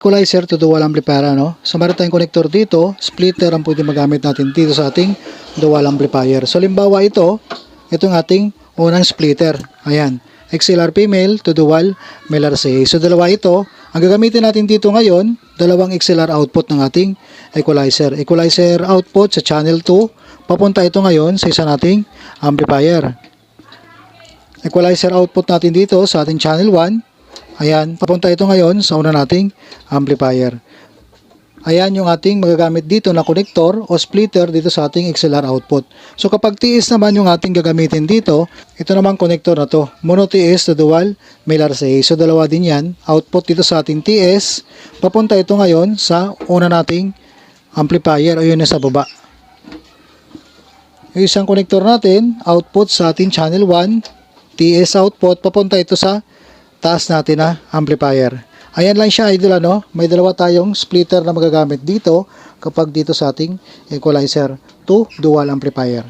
Equalizer to dual amplifier, ano? So meron tayong connector dito, splitter ang pwede magamit natin dito sa ating dual amplifier. So limbawa itong ating unang splitter. Ayan, XLR female to dual male RCA. So dalawa ito. Ang gagamitin natin dito ngayon, dalawang XLR output ng ating equalizer. Equalizer output sa channel 2, papunta ito ngayon sa isa nating amplifier. Equalizer output natin dito sa ating channel 1. Ayan, papunta ito ngayon sa una nating amplifier. Ayan yung ating magagamit dito na connector o splitter dito sa ating XLR output. So kapag TS naman yung ating gagamitin dito, ito naman connector na to. Mono TS to dual male RCA. So dalawa din yan. Output dito sa ating TS. Papunta ito ngayon sa una nating amplifier o yun na sa baba. Yung isang connector natin, output sa ating channel 1, TS output, papunta ito sa taas natin na amplifier. Ayan lang siya, idol, ano? May dalawa tayong splitter na magagamit dito kapag dito sa ating equalizer to dual amplifier.